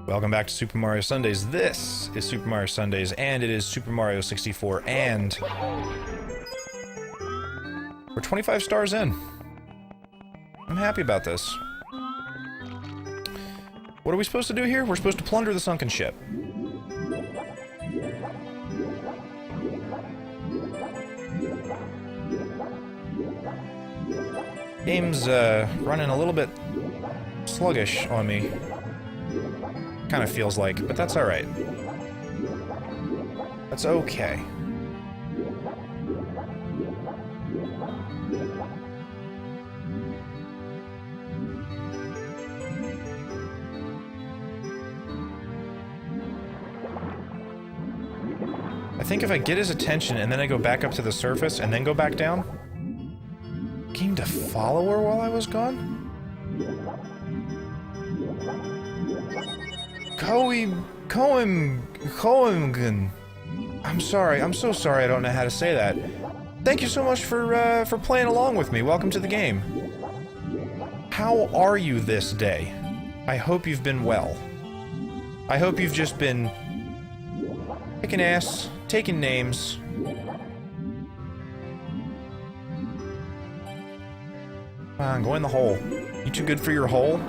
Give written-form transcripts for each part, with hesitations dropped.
Welcome back to Super Mario Sundays. This is Super Mario Sundays, and it is Super Mario 64, and we're 25 stars in. I'm happy about this. What are we supposed to do here? We're supposed to plunder the sunken ship. Game's running a little bit sluggish on me. Kind of feels like, but that's alright. That's okay. I think if I get his attention and then I go back up to the surface and then go back down, came to follow her while I was gone? Cohen. I'm sorry. I'm so sorry I don't know how to say that. Thank you so much for playing along with me. Welcome to the game. How are you this day? I hope you've been well. I hope you've just been kicking ass, taking names. Come on, go in the hole. You too good for your hole?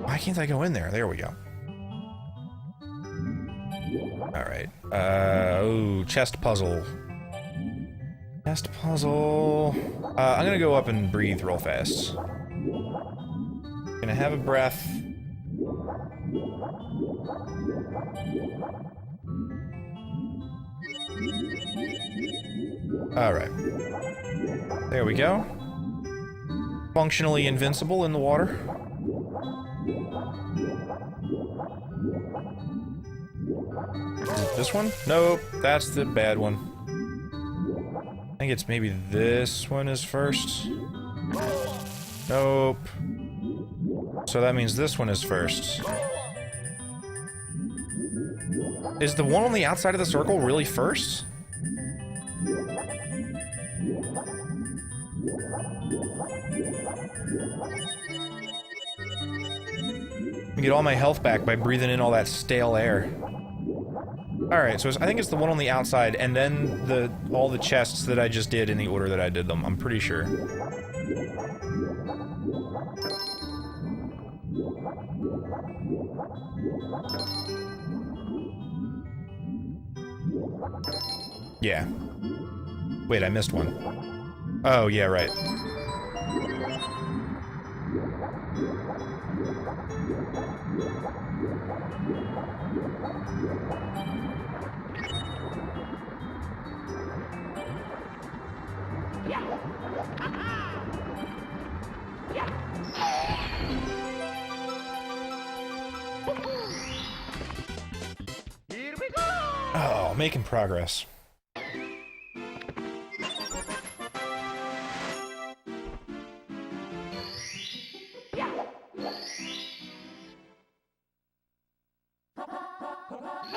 Why can't I go in there? There we go. Alright. Oh, chest puzzle. Chest puzzle. I'm gonna go up and breathe real fast. Gonna have a breath. Alright. There we go. Functionally invincible in the water. Is it this one? Nope, that's the bad one. I think it's maybe this one is first. Nope. So that means this one is first. Is the one on the outside of the circle really first? I get all my health back by breathing in all that stale air. Alright, so I think it's the one on the outside, and then all the chests that I just did in the order that I did them, I'm pretty sure. Yeah. Wait, I missed one. Oh, yeah, right. Oh, making progress.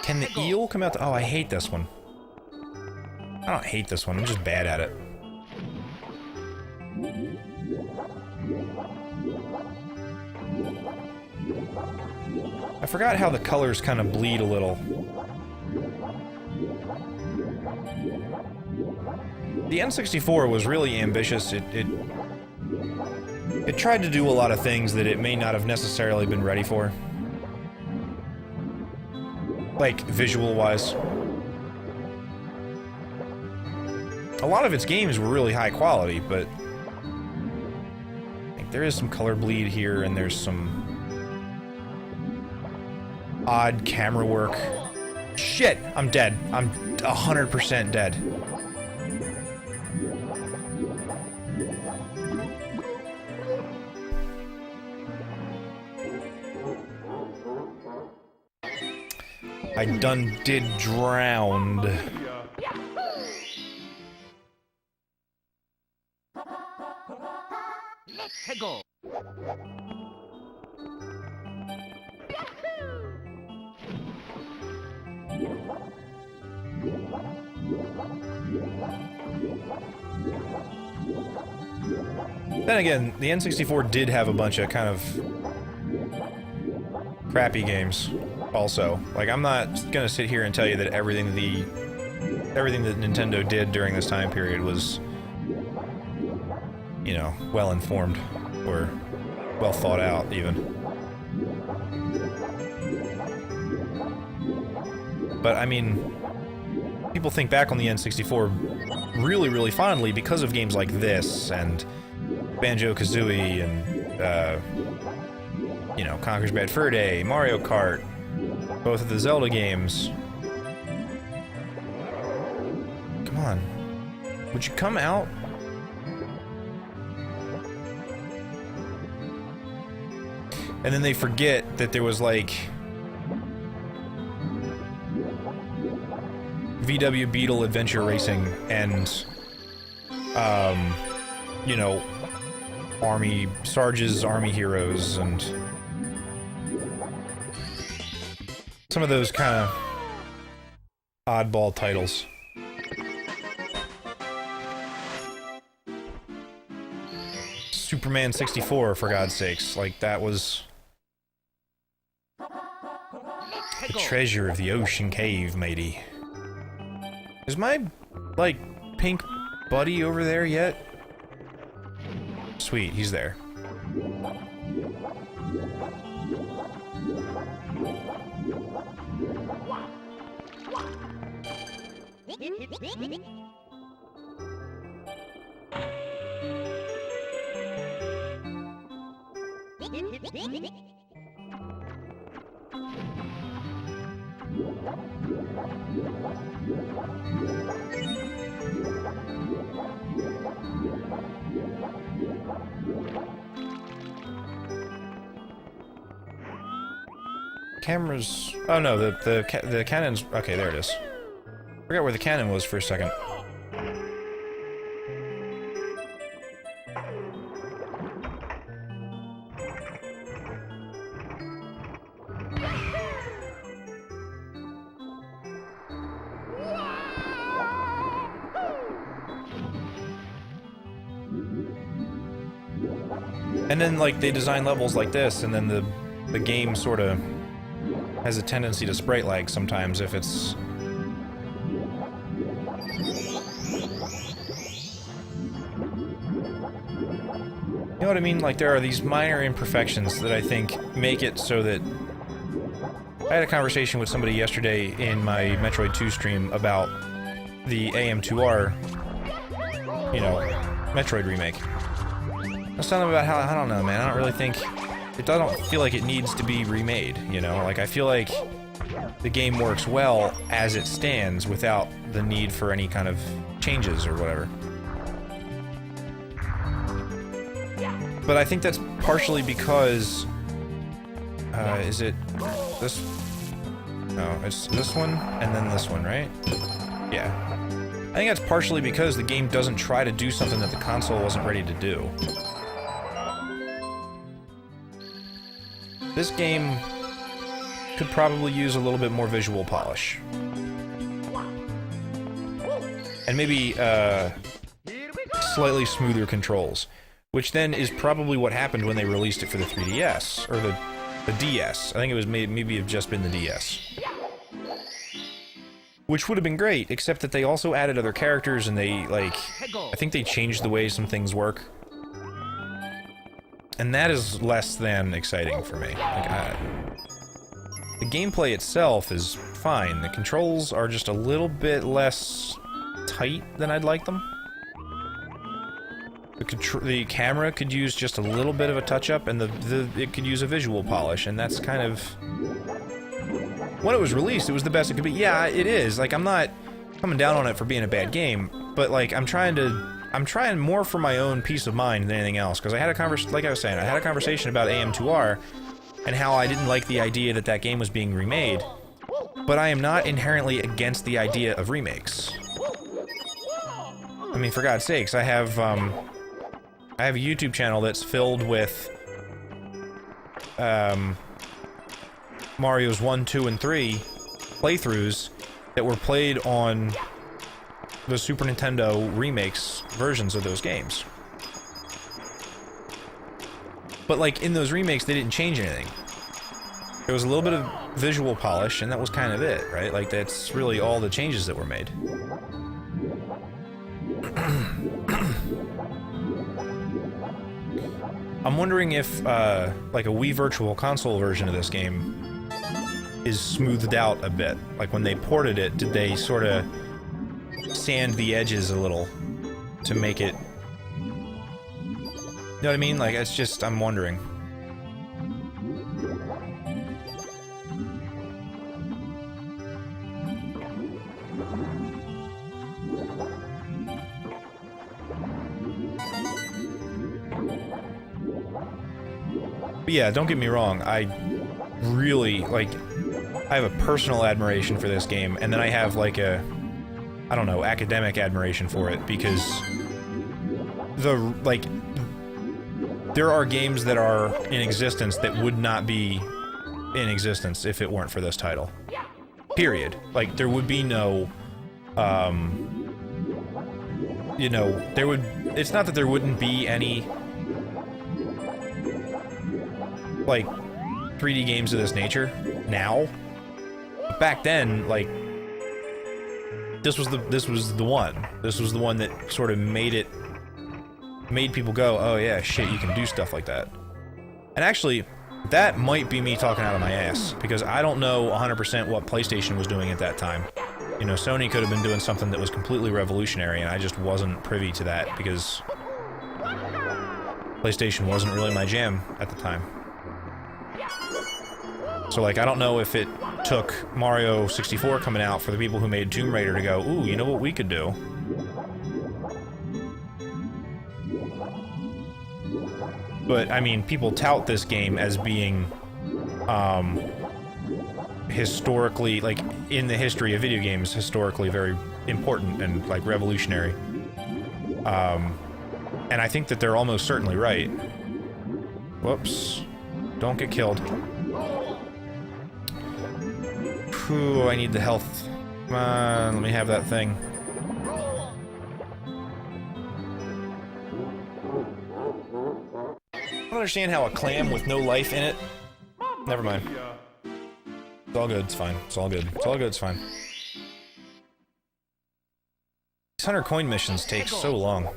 Can the eel come out? Oh, I hate this one. I don't hate this one, I'm just bad at it. I forgot how the colors kind of bleed a little. The N64 was really ambitious. It tried to do a lot of things that it may not have necessarily been ready for. Like, visual-wise. A lot of its games were really high quality, but I think there is some color bleed here, and there's some odd camera work. Shit! I'm dead. I'm 100% dead. I done did drowned. Let's go. Then again, the N64 did have a bunch of kind of crappy games also. Like, I'm not gonna sit here and tell you that everything that Nintendo did during this time period was, you know, well informed or well thought out even. But I mean, people think back on the N64 really, really fondly because of games like this and Banjo-Kazooie and, you know, Conker's Bad Fur Day, Mario Kart, both of the Zelda games. Come on. Would you come out? And then they forget that there was, like, VW Beetle Adventure Racing and, you know, Sarge's Army Heroes and some of those kind of oddball titles. Superman 64, for God's sakes. Like, that was the treasure of the ocean cave, matey. Is my, like, pink buddy over there yet? Sweet, he's there. Cameras. Oh no, the cannon's. Okay, there it is. Forgot where the cannon was for a second. And then, like, they design levels like this, and then the game sort of has a tendency to sprite lag sometimes if it's... You know what I mean? Like, there are these minor imperfections that I think make it so that... I had a conversation with somebody yesterday in my Metroid 2 stream about the AM2R, you know, Metroid remake. I was telling him about how, I don't know, man, I don't really think... It doesn't feel like it needs to be remade, you know? Like, I feel like the game works well as it stands without the need for any kind of changes or whatever. But I think that's partially because... is it this? No, it's this one and then this one, right? Yeah. I think that's partially because the game doesn't try to do something that the console wasn't ready to do. This game could probably use a little bit more visual polish. And maybe, slightly smoother controls. Which then is probably what happened when they released it for the 3DS. Or the DS. I think it was maybe have just been the DS. Which would have been great, except that they also added other characters and they, like... I think they changed the way some things work. And that is less than exciting for me. Like, the gameplay itself is fine. The controls are just a little bit less tight than I'd like them. The camera could use just a little bit of a touch-up, and it could use a visual polish, and that's kind of... When it was released, it was the best it could be. Yeah, it is. Like, I'm not coming down on it for being a bad game, but, like, I'm trying more for my own peace of mind than anything else, because I had a like I was saying, I had a conversation about AM2R, and how I didn't like the idea that that game was being remade, but I am not inherently against the idea of remakes. I mean, for God's sakes, I have a YouTube channel that's filled with, Mario's 1, 2, and 3 playthroughs that were played on the Super Nintendo remakes versions of those games. But, like, in those remakes, they didn't change anything. There was a little bit of visual polish, and that was kind of it, right? Like, that's really all the changes that were made. I'm wondering if, like, a Wii Virtual Console version of this game is smoothed out a bit. Like, when they ported it, did they sort of sand the edges a little to make it... You know what I mean? Like, it's just, I'm wondering. But yeah, don't get me wrong, I really, like, I have a personal admiration for this game, and then I have, like, a, I don't know, academic admiration for it, because like, there are games that are in existence that would not be in existence if it weren't for this title. Period. Like, there would be no, you know, there would, it's not that there wouldn't be any, like, 3D games of this nature now. Back then, like, this was the one. This was the one that sort of made people go, oh yeah, shit, you can do stuff like that. And actually, that might be me talking out of my ass, because I don't know 100% what PlayStation was doing at that time. You know, Sony could have been doing something that was completely revolutionary, and I just wasn't privy to that, because PlayStation wasn't really my jam at the time. So, like, I don't know if it took Mario 64 coming out for the people who made Tomb Raider to go, ooh, you know what we could do? But, I mean, people tout this game as being, historically, like, in the history of video games, historically very important and, like, revolutionary. And I think that they're almost certainly right. Whoops. Don't get killed. Ooh, I need the health. Come on, let me have that thing. I don't understand how a clam with no life in it... Never mind. It's all good, it's fine. It's all good. It's all good, it's fine. These 100 coin missions take so long.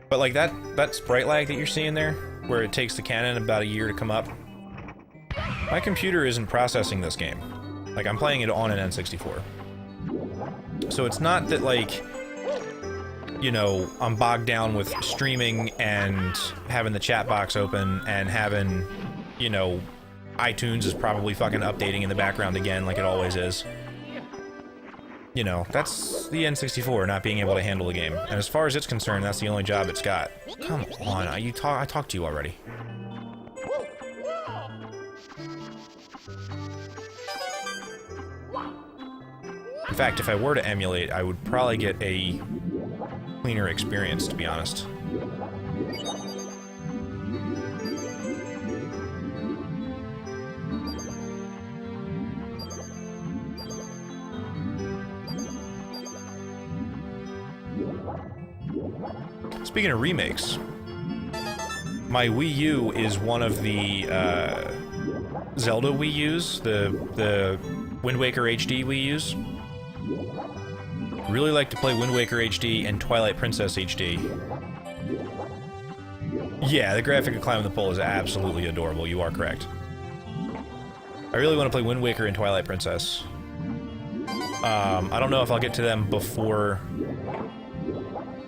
But like that sprite lag that you're seeing there, where it takes the cannon about a year to come up, my computer isn't processing this game. Like, I'm playing it on an N64. So it's not that, like, you know, I'm bogged down with streaming and having the chat box open and having, you know, iTunes is probably fucking updating in the background again like it always is. You know, that's the N64 not being able to handle the game. And as far as it's concerned, that's the only job it's got. Come on, I talked to you already. In fact, if I were to emulate, I would probably get a cleaner experience, to be honest. Speaking of remakes, my Wii U is one of the Zelda Wii U's, the Wind Waker HD Wii U's. Really like to play Wind Waker HD and Twilight Princess HD. Yeah, the graphic of climbing the pole is absolutely adorable, you are correct. I really want to play Wind Waker and Twilight Princess. I don't know if I'll get to them before...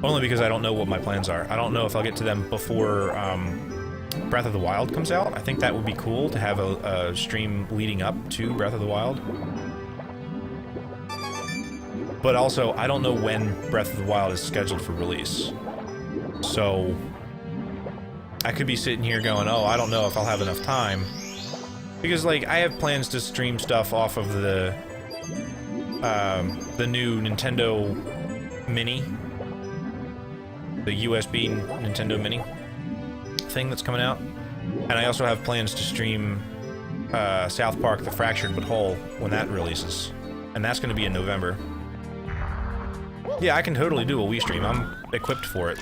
Only because I don't know what my plans are. I don't know if I'll get to them before Breath of the Wild comes out. I think that would be cool to have a stream leading up to Breath of the Wild. But also, I don't know when Breath of the Wild is scheduled for release. So, I could be sitting here going, oh, I don't know if I'll have enough time. Because, like, I have plans to stream stuff off of the new Nintendo Mini. the USB Nintendo Mini thing that's coming out. And I also have plans to stream South Park: The Fractured But Whole when that releases. And that's going to be in November. Yeah, I can totally do a Wii stream. I'm equipped for it.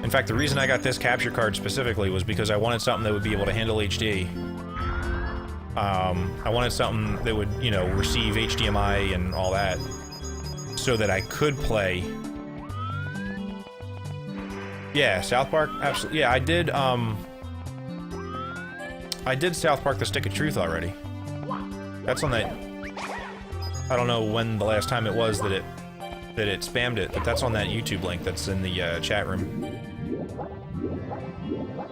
In fact, the reason I got this capture card specifically was because I wanted something that would be able to handle HD. I wanted something that would, you know, receive HDMI and all that, so that I could play. Yeah, South Park, absolutely. Yeah, I did South Park: The Stick of Truth already. That's on that. I don't know when the last time it was that it spammed it, but that's on that YouTube link that's in the chat room.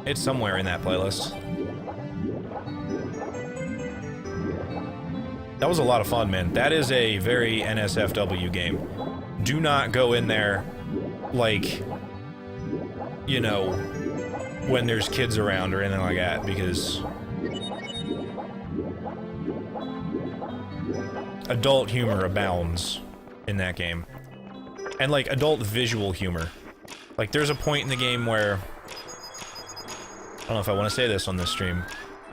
It's somewhere in that playlist. That was a lot of fun, man. That is a very NSFW game. Do not go in there, like, you know, when there's kids around or anything like that, because adult humor abounds in that game. And, like, adult visual humor. Like, there's a point in the game where... I don't know if I want to say this on this stream.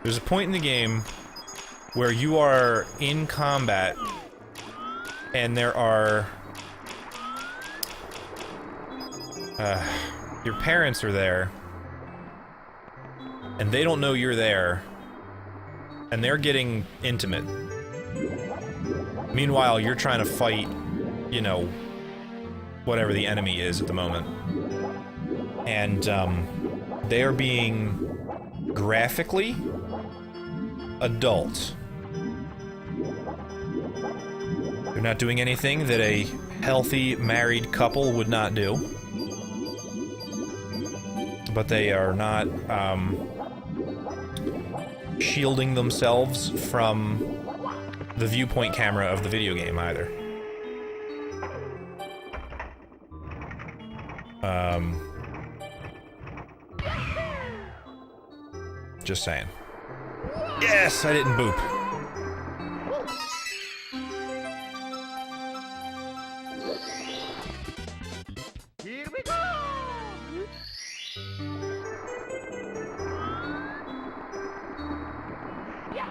There's a point in the game where you are in combat, and there are... your parents are there, and they don't know you're there, and they're getting intimate. Meanwhile, you're trying to fight, you know, whatever the enemy is at the moment. And, they are being graphically adult. They're not doing anything that a healthy married couple would not do. But they are not, shielding themselves from the viewpoint camera of the video game either. Just saying. Yes, I didn't boop. Here we go! Yeah.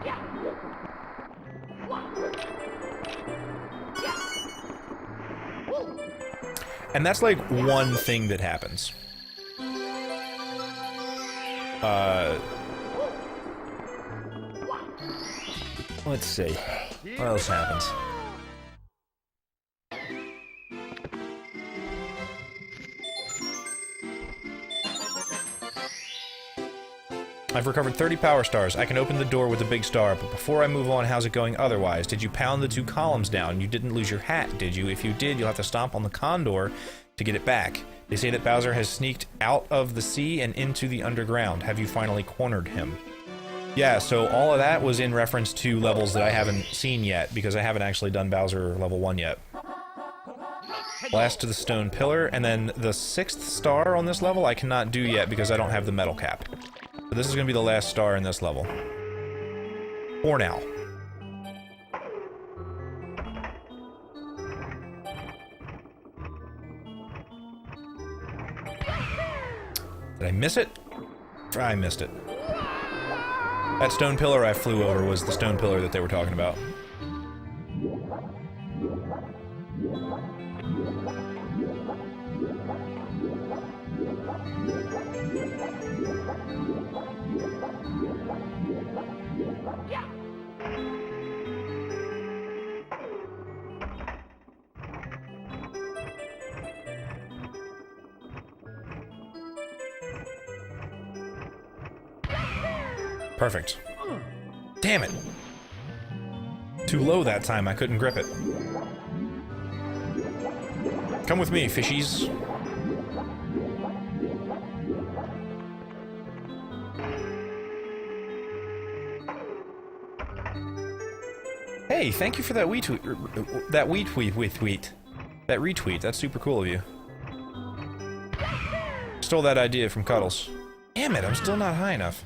Yeah. And that's like one thing that happens. Let's see. What else happens? I've recovered 30 power stars. I can open the door with a big star, but before I move on, how's it going otherwise? Did you pound the 2 columns down? You didn't lose your hat, did you? If you did, you'll have to stomp on the condor to get it back. They say that Bowser has sneaked out of the sea and into the underground. Have you finally cornered him? Yeah, so all of that was in reference to levels that I haven't seen yet, because I haven't actually done Bowser level 1 yet. Blast to the stone pillar, and then the 6th star on this level I cannot do yet because I don't have the metal cap. So this is going to be the last star in this level. For now. Did I miss it? I missed it. That stone pillar I flew over was the stone pillar that they were talking about. Perfect. Damn it! Too low that time, I couldn't grip it. Come with me, fishies. Hey, thank you for that retweet. That retweet. That's super cool of you. stole that idea from Cuddles. Damn it, I'm still not high enough.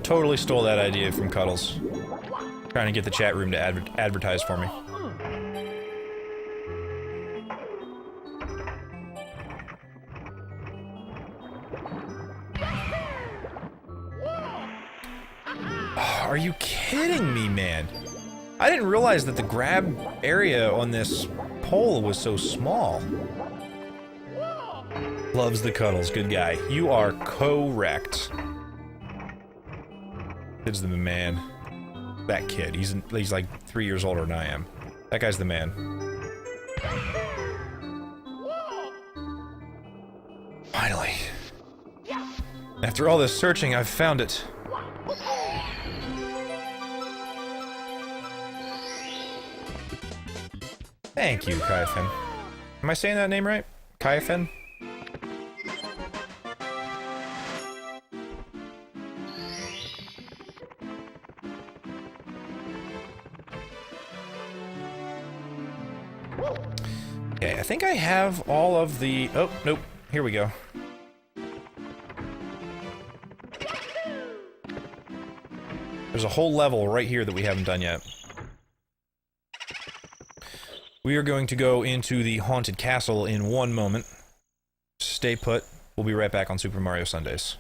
Totally stole that idea from Cuddles. Trying to get the chat room to advertise for me. Oh, are you kidding me, man? I didn't realize that the grab area on this pole was so small. Loves the Cuddles, good guy. You are correct. Kid's the man. That kid, he's like 3 years older than I am. That guy's the man. Finally. After all this searching, I've found it. Thank you, Kaifen. Am I saying that name right? Kaifen? Okay, I think I have all of the... Oh, nope. Here we go. There's a whole level right here that we haven't done yet. We are going to go into the Haunted Castle in one moment. Stay put. We'll be right back on Super Mario Sundays.